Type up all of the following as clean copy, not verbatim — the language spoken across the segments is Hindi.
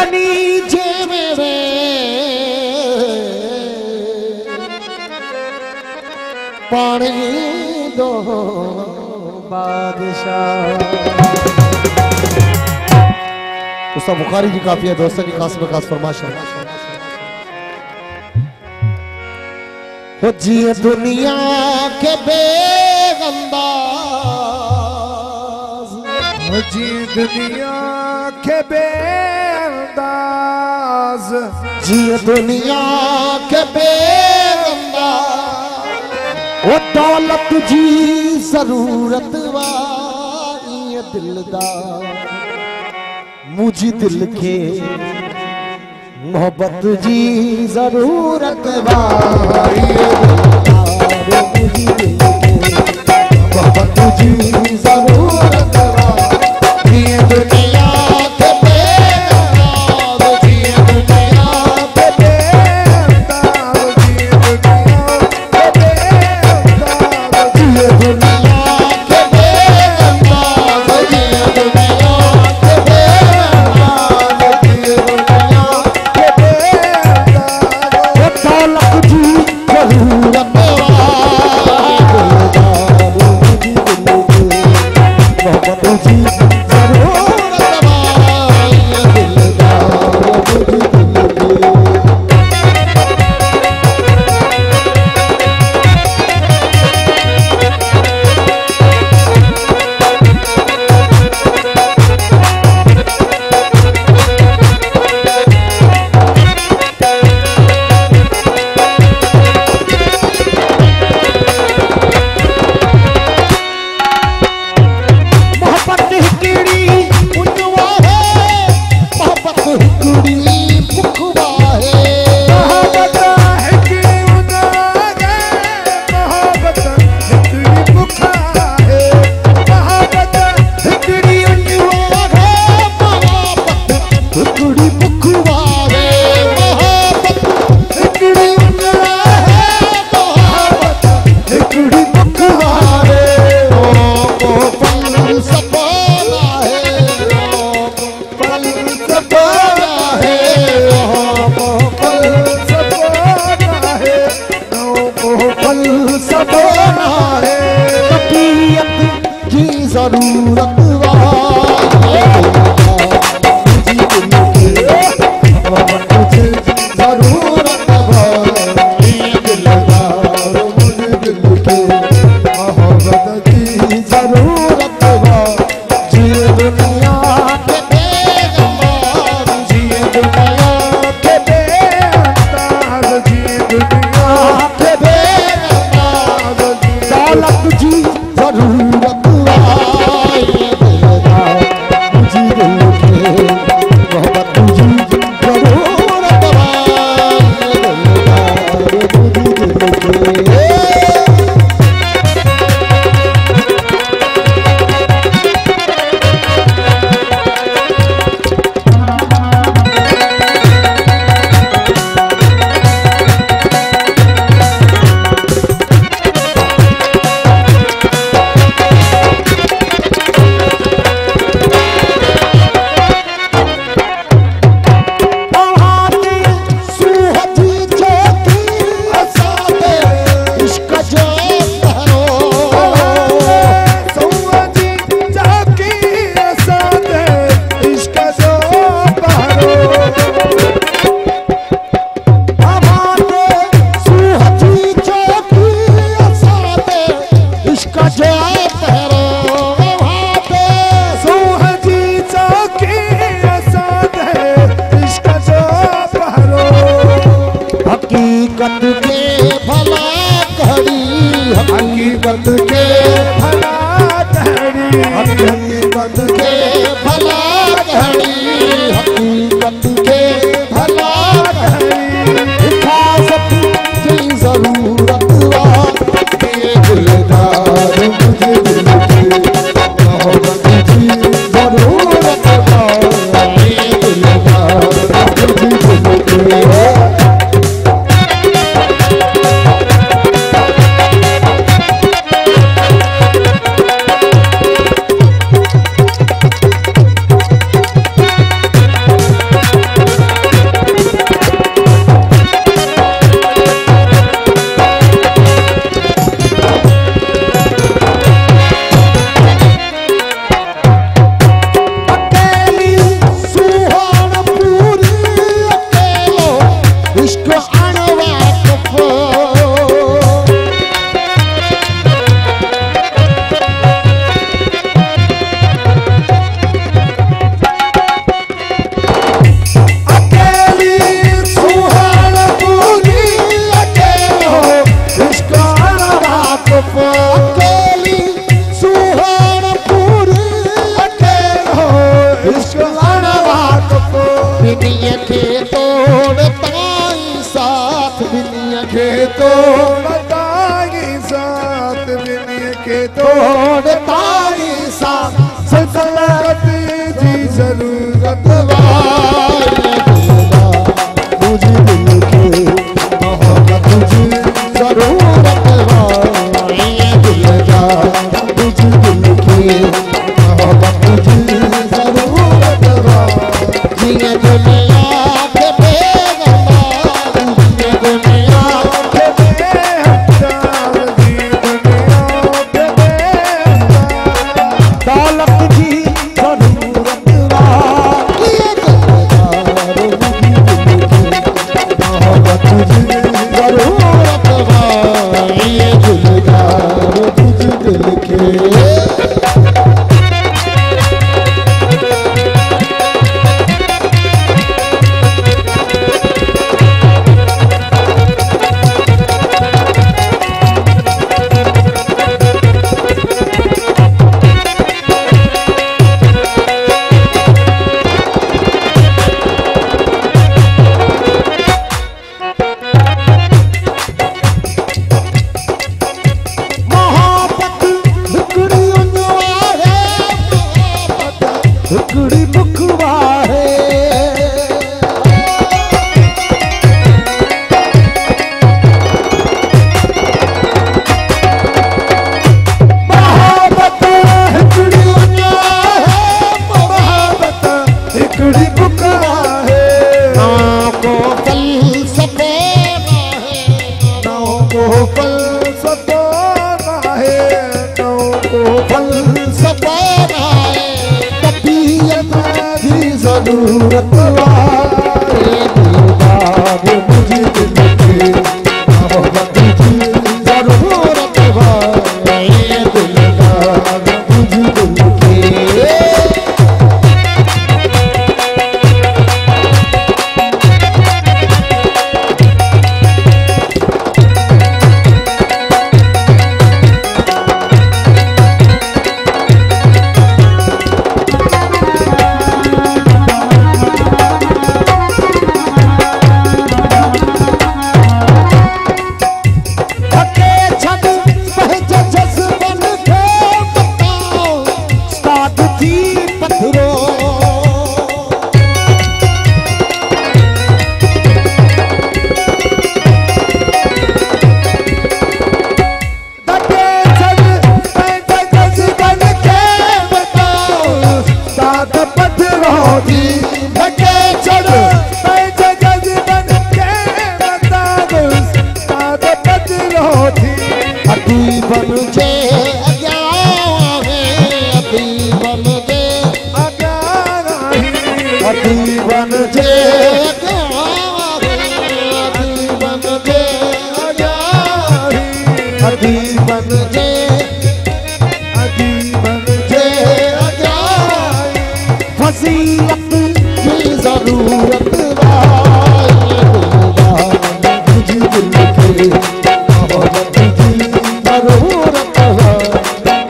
कनी जे मेरे पानी दो बादशाह। उस्ताद बुखारी जी काफिया दोस्तों की खास में खास फरमाइश है। हो जिए दुनिया के बेअंदाज, हो जिए दुनिया के बेअंदाज, जिए दुनिया के बेअंदाज। वो दौलत जी जरूरत वाई दिलदार, मुझी दिल के मोहब्बत जी जरूरत वाई दिलदार, मुझी दिल के मोहब्बत जी जरूरत वाई। ये दुनिया के बेअंदाज, ये दुनिया के बेअंदाज, ये दुनिया के बेअंदाज, ये दुनिया के बेअंदाज, ये दुनिया के बेअंदाज, ये दुनिया के बेअंदाज। वो दौलत जी जरूरत वाई दिलदार, मुझी दिल के बिनिया के तोड़ताई साथ बिनिया के तोड़ताई साथ बिनिया के तोड़ताई साथ सल्तनत जी जरूरत तुझे दिल के मोहब्बत तुझे जरूरत ये दिल जा तुझे दिल के मोहब्बत तुझे जरूरत जिए दुनिया के बेगमार जिए दुनिया के बेहतर जी दुनिया के बेहतर दौलत की जरूरत ये दिल जा मोहब्बत तुझे जरूरत ये दिल जा तुझे दिल के कुड़ी मुखवा है मोहब्बत हिकड़ी मोहब्बत हिकड़ी मुखवा है नाव को फलसफाना है नाव को फलसफाना है नाव को फलसफाना है तबीयत की जरूरत ये दिलदार मुझे दिल के मोहब्बत की जरूरत ये दिलदार मुझे दिल के फजीलत की जरूरत तुझे दिल के मोहब्बत की जरूरत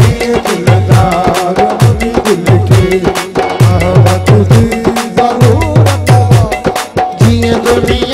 ये दिलदार मुझे दिल के मोहब्बत की जरूरत जिए दुनिया